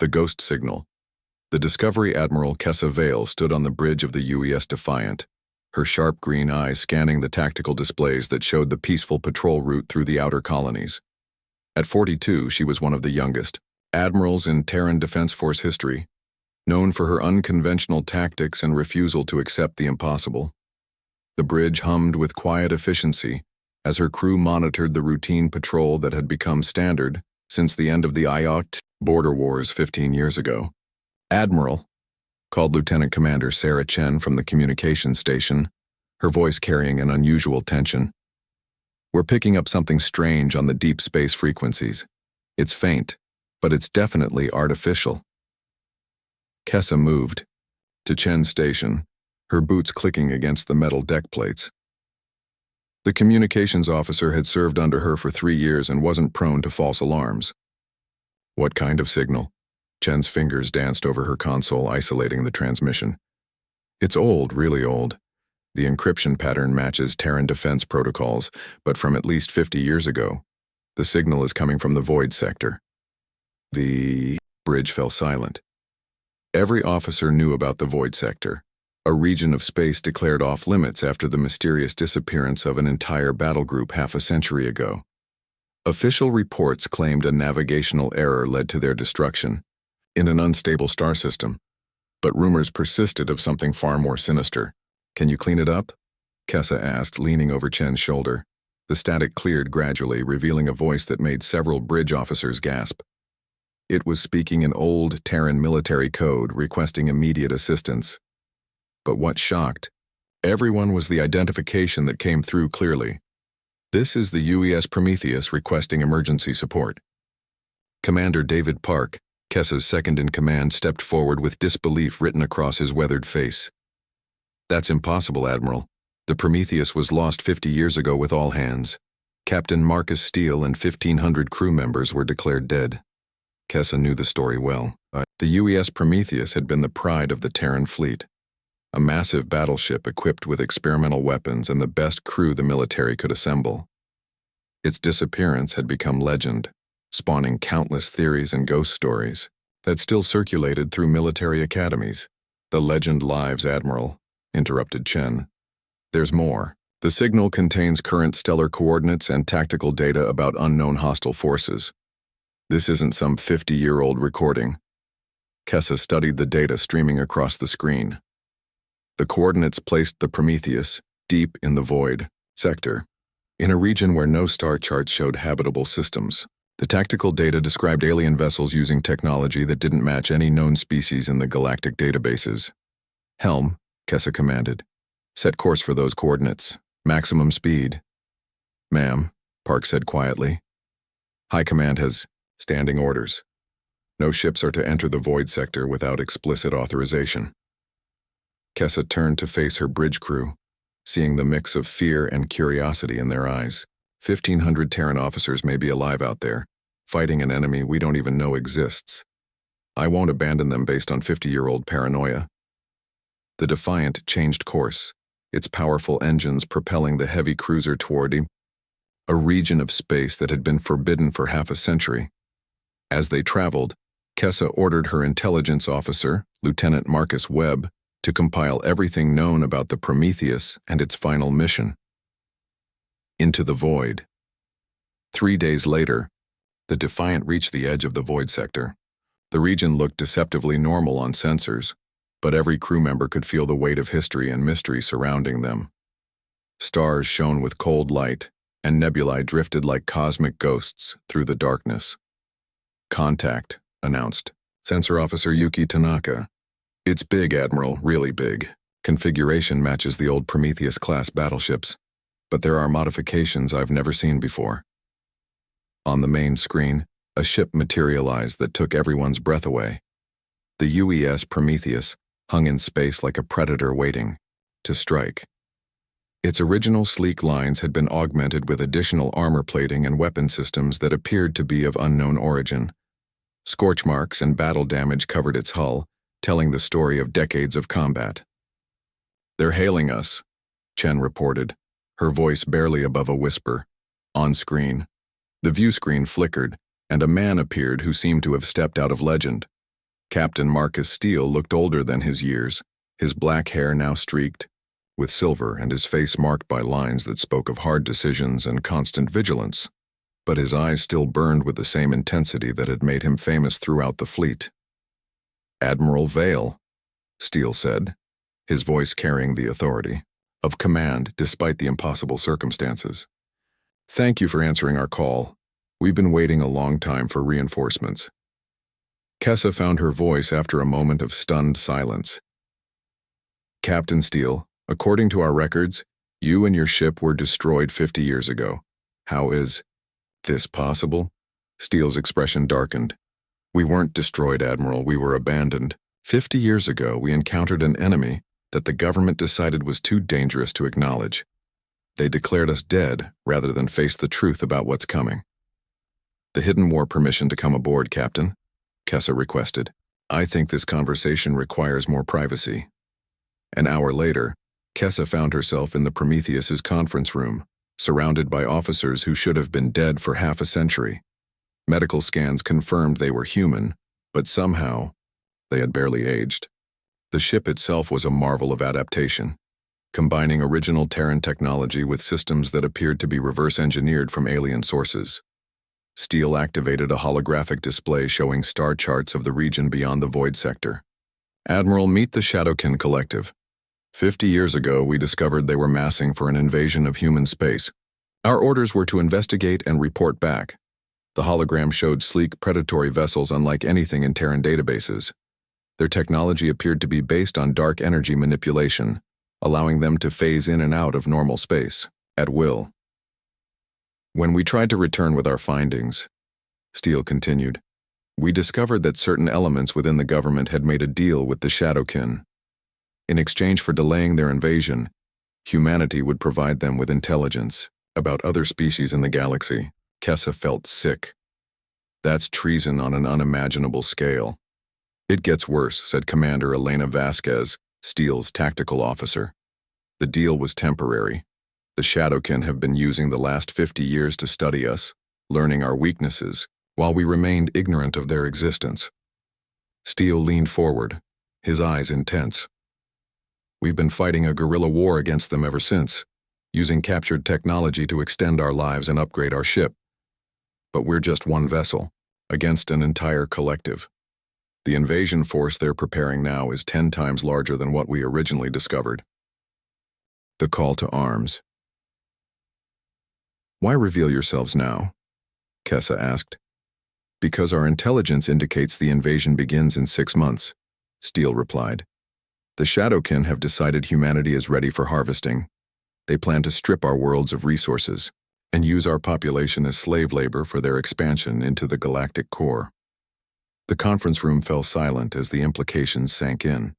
The ghost signal. The Discovery Admiral Kessa Vale stood on the bridge of the UES Defiant, her sharp green eyes scanning the tactical displays that showed the peaceful patrol route through the outer colonies. At 42, she was one of the youngest admirals in Terran Defense Force history, known for her unconventional tactics and refusal to accept the impossible. The bridge hummed with quiet efficiency as her crew monitored the routine patrol that had become standard since the end of the IOT border wars 15 years ago. "Admiral," called Lieutenant Commander Sarah Chen from the communications station, her voice carrying an unusual tension. "We're picking up something strange on the deep space frequencies. It's faint, but it's definitely artificial." Kessa moved to Chen's station, her boots clicking against the metal deck plates. The communications officer had served under her for 3 years and wasn't prone to false alarms. "What kind of signal?" Chen's fingers danced over her console, isolating the transmission. "It's old, really old. The encryption pattern matches Terran defense protocols, but from at least 50 years ago. The signal is coming from the void sector." The bridge fell silent. Every officer knew about the void sector, a region of space declared off-limits after the mysterious disappearance of an entire battle group half a century ago. Official reports claimed a navigational error led to their destruction in an unstable star system, but rumors persisted of something far more sinister. "Can you clean it up?" Kessa asked, leaning over Chen's shoulder. The static cleared gradually, revealing a voice that made several bridge officers gasp. It was speaking in old Terran military code, requesting immediate assistance. But what shocked everyone was the identification that came through clearly. "This is the UES Prometheus requesting emergency support." Commander David Park, Kessa's second-in-command, stepped forward with disbelief written across his weathered face. "That's impossible, Admiral. The Prometheus was lost 50 years ago with all hands. Captain Marcus Steele and 1,500 crew members were declared dead." Kessa knew the story well. The UES Prometheus had been the pride of the Terran fleet, a massive battleship equipped with experimental weapons and the best crew the military could assemble. Its disappearance had become legend, spawning countless theories and ghost stories that still circulated through military academies. "The legend lives, Admiral," interrupted Chen. "There's more. The signal contains current stellar coordinates and tactical data about unknown hostile forces. This isn't some 50-year-old recording." Kessa studied the data streaming across the screen. The coordinates placed the Prometheus deep in the void sector, in a region where no star charts showed habitable systems. The tactical data described alien vessels using technology that didn't match any known species in the galactic databases. "Helm," Kessa commanded. "Set course for those coordinates. Maximum speed." "Ma'am," Park said quietly. "High Command has standing orders. No ships are to enter the void sector without explicit authorization." Kessa turned to face her bridge crew, seeing the mix of fear and curiosity in their eyes. 1,500 Terran officers may be alive out there, fighting an enemy we don't even know exists. I won't abandon them based on 50-year-old paranoia. The Defiant changed course, its powerful engines propelling the heavy cruiser toward a region of space that had been forbidden for half a century. As they traveled, Kessa ordered her intelligence officer, Lieutenant Marcus Webb, to compile everything known about the Prometheus and its final mission. Into the void. 3 days later, the Defiant reached the edge of the void sector. The region looked deceptively normal on sensors, but every crew member could feel the weight of history and mystery surrounding them. Stars shone with cold light, and nebulae drifted like cosmic ghosts through the darkness. "Contact," announced Sensor Officer Yuki Tanaka. "It's big, Admiral, really big. Configuration matches the old Prometheus-class battleships, but there are modifications I've never seen before." On the main screen, a ship materialized that took everyone's breath away. The UES Prometheus hung in space like a predator waiting to strike. Its original sleek lines had been augmented with additional armor plating and weapon systems that appeared to be of unknown origin. Scorch marks and battle damage covered its hull, telling the story of decades of combat. "They're hailing us," Chen reported, her voice barely above a whisper. On screen, the view screen flickered, and a man appeared who seemed to have stepped out of legend. Captain Marcus Steele looked older than his years, his black hair now streaked with silver and his face marked by lines that spoke of hard decisions and constant vigilance. But his eyes still burned with the same intensity that had made him famous throughout the fleet. "Admiral Vale," Steele said, his voice carrying the authority of command despite the impossible circumstances. "Thank you for answering our call. We've been waiting a long time for reinforcements." Kessa found her voice after a moment of stunned silence. "Captain Steele, according to our records, you and your ship were destroyed 50 years ago. How is this possible?" Steele's expression darkened. "We weren't destroyed, Admiral. We were abandoned. 50 years ago, we encountered an enemy that the government decided was too dangerous to acknowledge. They declared us dead rather than face the truth about what's coming." "The Hidden wore permission to come aboard, Captain," Kessa requested. "I think this conversation requires more privacy." An hour later, Kessa found herself in the Prometheus's conference room, surrounded by officers who should have been dead for half a century. Medical scans confirmed they were human, but somehow, they had barely aged. The ship itself was a marvel of adaptation, combining original Terran technology with systems that appeared to be reverse-engineered from alien sources. Steele activated a holographic display showing star charts of the region beyond the void sector. "Admiral, meet the Shadowkin Collective. 50 years ago, we discovered they were massing for an invasion of human space. Our orders were to investigate and report back." The hologram showed sleek, predatory vessels unlike anything in Terran databases. Their technology appeared to be based on dark energy manipulation, allowing them to phase in and out of normal space, at will. "When we tried to return with our findings," Steele continued, "we discovered that certain elements within the government had made a deal with the Shadowkin. In exchange for delaying their invasion, humanity would provide them with intelligence about other species in the galaxy." Kessa felt sick. "That's treason on an unimaginable scale." "It gets worse," said Commander Elena Vasquez, Steele's tactical officer. "The deal was temporary. The Shadowkin have been using the last 50 years to study us, learning our weaknesses, while we remained ignorant of their existence." Steele leaned forward, his eyes intense. "We've been fighting a guerrilla war against them ever since, using captured technology to extend our lives and upgrade our ship. But we're just one vessel, against an entire collective. The invasion force they're preparing now is 10 times larger than what we originally discovered." The call to arms. "Why reveal yourselves now?" Kessa asked. "Because our intelligence indicates the invasion begins in 6 months, Steele replied. "The Shadowkin have decided humanity is ready for harvesting. They plan to strip our worlds of resources and use our population as slave labor for their expansion into the galactic core." The conference room fell silent as the implications sank in.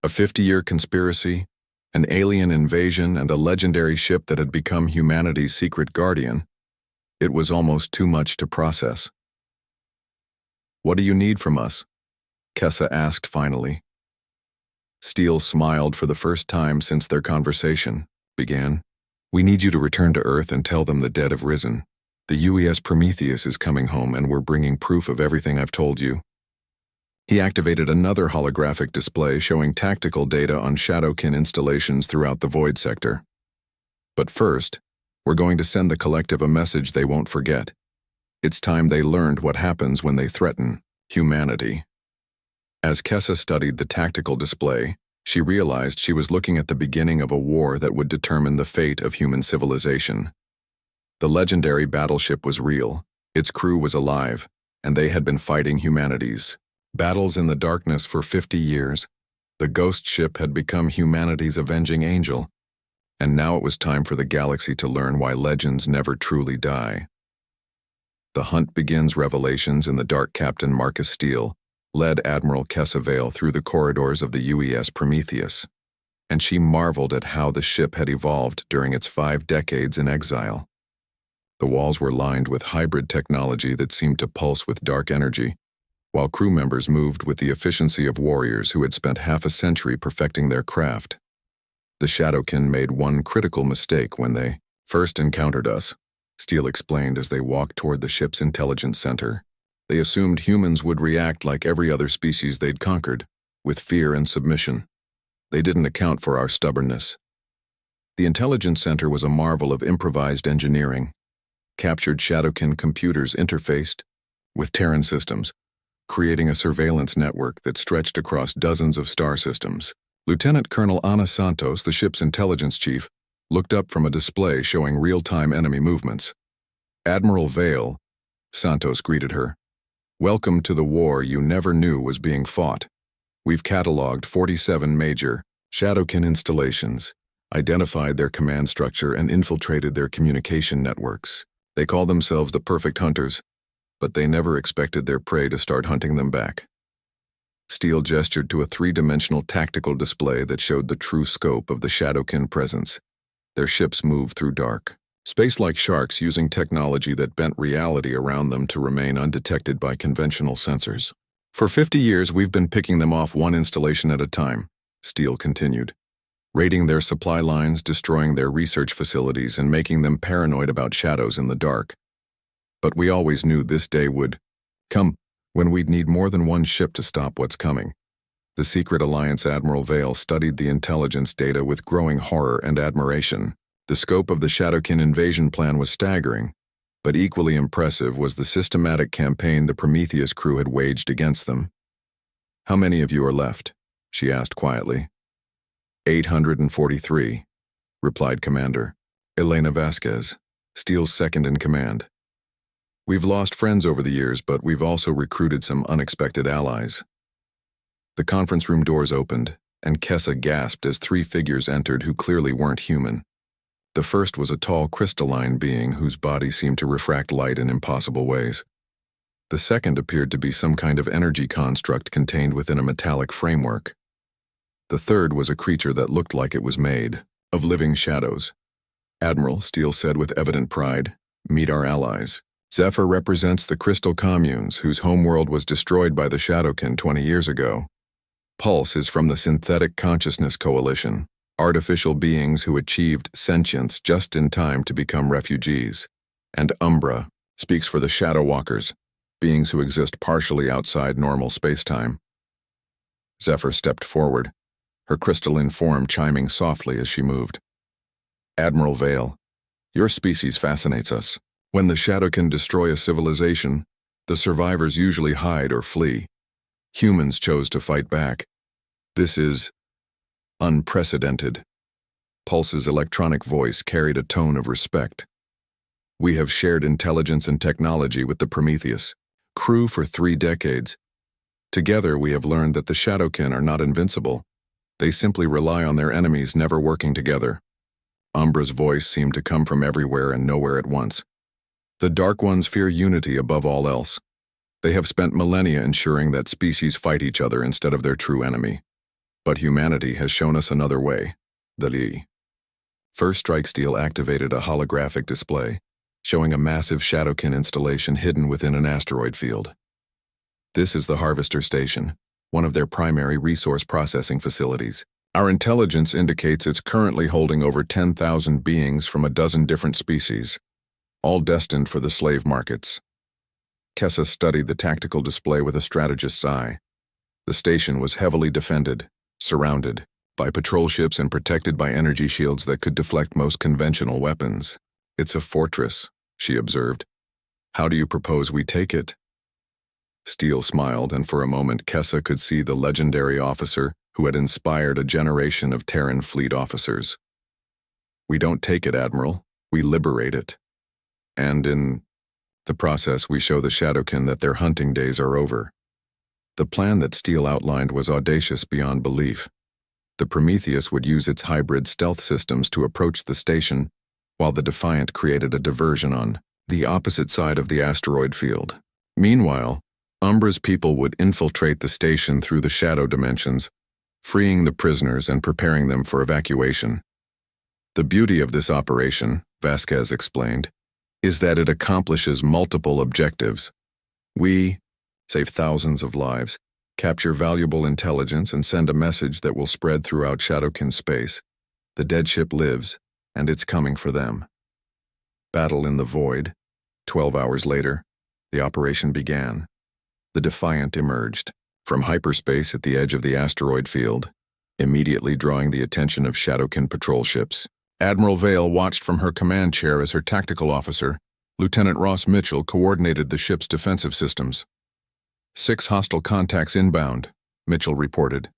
A 50-year conspiracy, an alien invasion, and a legendary ship that had become humanity's secret guardian. It was almost too much to process. "What do you need from us?" Kessa asked finally. Steele smiled for the first time since their conversation began. "We need you to return to Earth and tell them the dead have risen. The UES Prometheus is coming home and we're bringing proof of everything I've told you." He activated another holographic display showing tactical data on Shadowkin installations throughout the void sector. "But first, we're going to send the collective a message they won't forget. It's time they learned what happens when they threaten humanity." As Kessa studied the tactical display, she realized she was looking at the beginning of a war that would determine the fate of human civilization. The legendary battleship was real, its crew was alive, and they had been fighting humanity's battles in the darkness for 50 years. The ghost ship had become humanity's avenging angel, and now it was time for the galaxy to learn why legends never truly die. The Hunt Begins revelations in the dark. Captain Marcus Steele led Admiral Kessa Vale through the corridors of the UES Prometheus, and she marveled at how the ship had evolved during its 5 decades in exile. The walls were lined with hybrid technology that seemed to pulse with dark energy, while crew members moved with the efficiency of warriors who had spent half a century perfecting their craft. "The Shadowkin made one critical mistake when they first encountered us," Steele explained as they walked toward the ship's intelligence center. They assumed humans would react like every other species they'd conquered, with fear and submission. They didn't account for our stubbornness. The Intelligence Center was a marvel of improvised engineering. Captured Shadowkin computers interfaced with Terran systems, creating a surveillance network that stretched across dozens of star systems. Lieutenant Colonel Ana Santos, the ship's intelligence chief, looked up from a display showing real-time enemy movements. "Admiral Vale," Santos greeted her. "Welcome to the war you never knew was being fought. We've cataloged 47 major Shadowkin installations, identified their command structure, and infiltrated their communication networks. They call themselves the perfect hunters, but they never expected their prey to start hunting them back." Steele gestured to a three-dimensional tactical display that showed the true scope of the Shadowkin presence. Their ships moved through dark space like sharks, using technology that bent reality around them to remain undetected by conventional sensors. "For 50 years, we've been picking them off one installation at a time," Steele continued, raiding their supply lines, destroying their research facilities, and making them paranoid about shadows in the dark. But we always knew this day would come when we'd need more than one ship to stop what's coming. The Secret Alliance Admiral Vale studied the intelligence data with growing horror and admiration. The scope of the Shadowkin invasion plan was staggering, but equally impressive was the systematic campaign the Prometheus crew had waged against them. "How many of you are left?" she asked quietly. 843, replied Commander Elena Vasquez, Steele's second-in-command. "We've lost friends over the years, but we've also recruited some unexpected allies." The conference room doors opened, and Kessa gasped as three figures entered who clearly weren't human. The first was a tall crystalline being whose body seemed to refract light in impossible ways. The second appeared to be some kind of energy construct contained within a metallic framework. The third was a creature that looked like it was made of living shadows. "Admiral," Steele said with evident pride, "meet our allies. Zephyr represents the crystal communes whose homeworld was destroyed by the Shadowkin 20 years ago. Pulse is from the Synthetic Consciousness Coalition, artificial beings who achieved sentience just in time to become refugees. And Umbra speaks for the Shadow Walkers, beings who exist partially outside normal spacetime." Zephyr stepped forward, her crystalline form chiming softly as she moved. "Admiral Vale, your species fascinates us. When the Shadowkin destroy a civilization, the survivors usually hide or flee. Humans chose to fight back. This is unprecedented." Pulse's electronic voice carried a tone of respect. "We have shared intelligence and technology with the Prometheus crew for 3 decades. Together we have learned that the Shadowkin are not invincible. They simply rely on their enemies never working together." Umbra's voice seemed to come from everywhere and nowhere at once. "The Dark Ones fear unity above all else. They have spent millennia ensuring that species fight each other instead of their true enemy. But humanity has shown us another way, the Li." First Strike Steel activated a holographic display, showing a massive Shadowkin installation hidden within an asteroid field. "This is the Harvester Station, one of their primary resource processing facilities. Our intelligence indicates it's currently holding over 10,000 beings from a dozen different species, all destined for the slave markets." Kessa studied the tactical display with a strategist's eye. The station was heavily defended, surrounded by patrol ships and protected by energy shields that could deflect most conventional weapons. "It's a fortress," she observed. "How do you propose we take it?" Steele smiled, and for a moment Kessa could see the legendary officer who had inspired a generation of Terran fleet officers. "We don't take it, Admiral. We liberate it. And in the process we show the Shadowkin that their hunting days are over." The plan that Steele outlined was audacious beyond belief. The Prometheus would use its hybrid stealth systems to approach the station, while the Defiant created a diversion on the opposite side of the asteroid field. Meanwhile, Umbra's people would infiltrate the station through the shadow dimensions, freeing the prisoners and preparing them for evacuation. "The beauty of this operation," Vasquez explained, "is that it accomplishes multiple objectives. We save thousands of lives, capture valuable intelligence, and send a message that will spread throughout Shadowkin space. The dead ship lives, and it's coming for them." Battle in the Void. 12 hours later, the operation began. The Defiant emerged from hyperspace at the edge of the asteroid field, immediately drawing the attention of Shadowkin patrol ships. Admiral Vale watched from her command chair as her tactical officer, Lieutenant Ross Mitchell, coordinated the ship's defensive systems. 6 hostile contacts inbound, Mitchell reported.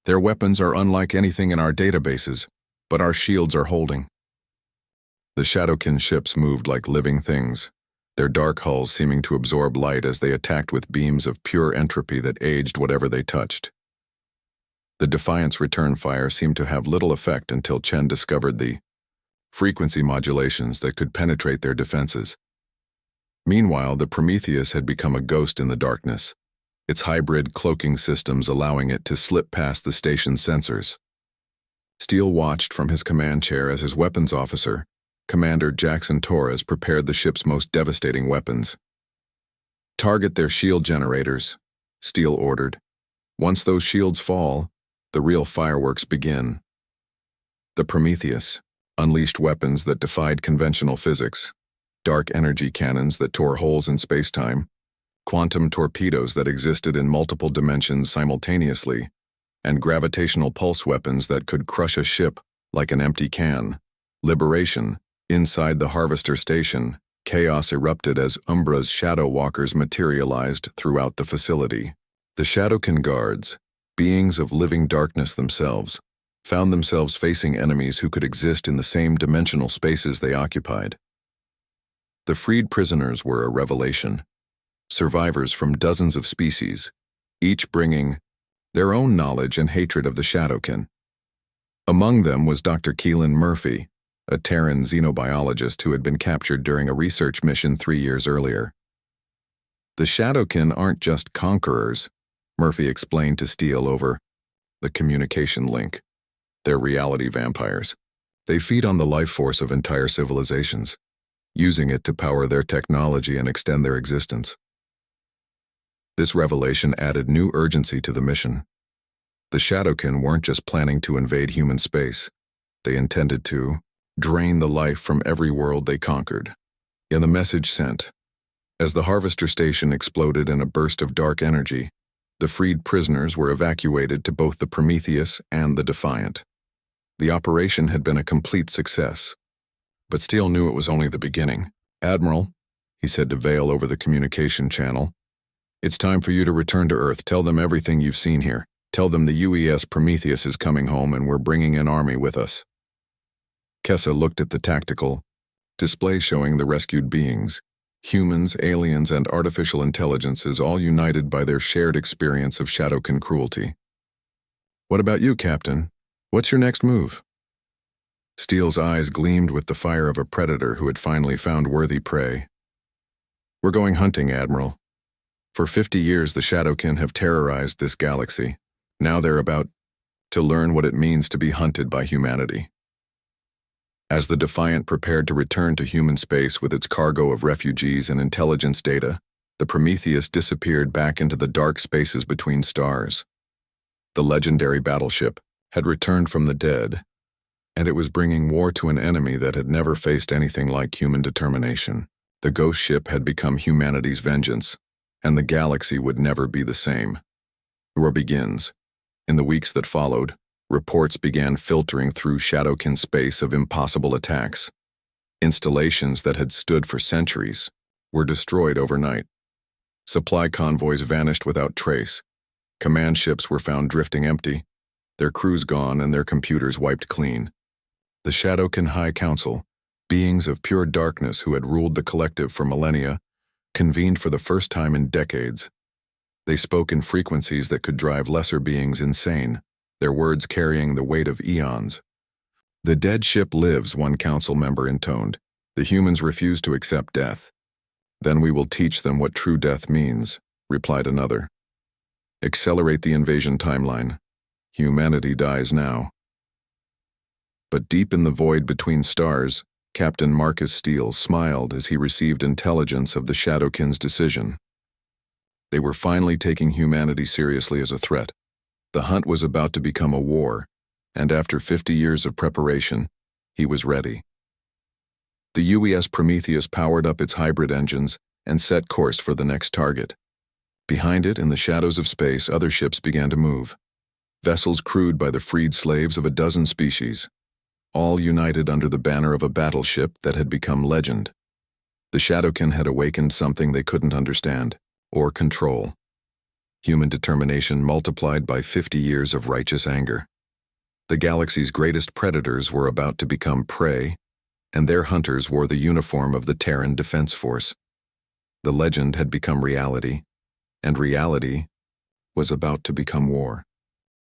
Their weapons are unlike anything in our databases, but our shields are holding. The Shadowkin ships moved like living things, their dark hulls seeming to absorb light as they attacked with beams of pure entropy that aged whatever they touched. The Defiant's return fire seemed to have little effect until Chen discovered the frequency modulations that could penetrate their defenses. Meanwhile, the Prometheus had become a ghost in the darkness, its hybrid cloaking systems allowing it to slip past the station's sensors. Steele watched from his command chair as his weapons officer, Commander Jackson Torres, prepared the ship's most devastating weapons. "Target their shield generators," Steele ordered. "Once those shields fall, the real fireworks begin." The Prometheus unleashed weapons that defied conventional physics, dark energy cannons that tore holes in space-time, quantum torpedoes that existed in multiple dimensions simultaneously, and gravitational pulse weapons that could crush a ship like an empty can. Liberation. Inside the Harvester Station, chaos erupted as Umbra's Shadow Walkers materialized throughout the facility. The Shadowkin guards, beings of living darkness themselves, found themselves facing enemies who could exist in the same dimensional spaces they occupied. The freed prisoners were a revelation, survivors from dozens of species, each bringing their own knowledge and hatred of the Shadowkin. Among them was Dr. Keelan Murphy, a Terran xenobiologist who had been captured during a research mission 3 years earlier. "The Shadowkin aren't just conquerors," Murphy explained to Steele over the communication link. "They're reality vampires. They feed on the life force of entire civilizations, using it to power their technology and extend their existence." This revelation added new urgency to the mission. The Shadowkin weren't just planning to invade human space. They intended to drain the life from every world they conquered. And the message sent. As the Harvester Station exploded in a burst of dark energy, the freed prisoners were evacuated to both the Prometheus and the Defiant. The operation had been a complete success, but Steele knew it was only the beginning. "Admiral," he said to Vale over the communication channel, "it's time for you to return to Earth. Tell them everything you've seen here. Tell them the UES Prometheus is coming home and we're bringing an army with us." Kessa looked at the tactical display showing the rescued beings, humans, aliens, and artificial intelligences all united by their shared experience of Shadowkin cruelty. "What about you, Captain? What's your next move?" Steele's eyes gleamed with the fire of a predator who had finally found worthy prey. "We're going hunting, Admiral. For 50 years the Shadowkin have terrorized this galaxy. Now they're about to learn what it means to be hunted by humanity." As the Defiant prepared to return to human space with its cargo of refugees and intelligence data, the Prometheus disappeared back into the dark spaces between stars. The legendary Battleship had returned from the dead, and it was bringing war to an enemy that had never faced anything like human determination. The ghost ship had become humanity's vengeance, and the galaxy would never be the same. War begins. In the weeks that followed, reports began filtering through Shadowkin space of impossible attacks. Installations that had stood for centuries were destroyed overnight. Supply convoys vanished without trace. Command ships were found drifting empty, their crews gone and their computers wiped clean. The Shadowkin High Council, beings of pure darkness who had ruled the collective for millennia, convened for the first time in decades. They spoke in frequencies that could drive lesser beings insane, their words carrying the weight of eons. "The dead ship lives," one council member intoned. "The humans refuse to accept death. Then we will teach them what true death means," replied another. "Accelerate the invasion timeline. Humanity dies now." But deep in the void between stars, Captain Marcus Steele smiled as he received intelligence of the Shadowkin's decision. They were finally taking humanity seriously as a threat. The hunt was about to become a war, and after 50 years of preparation, he was ready. The UES Prometheus powered up its hybrid engines and set course for the next target. Behind it, in the shadows of space, other ships began to move. Vessels crewed by the freed slaves of a dozen species, all united under the banner of a battleship that had become legend. The Shadowkin had awakened something they couldn't understand or control. Human determination multiplied by 50 years of righteous anger. The galaxy's greatest predators were about to become prey, and their hunters wore the uniform of the Terran Defense Force. The legend had become reality, and reality was about to become war.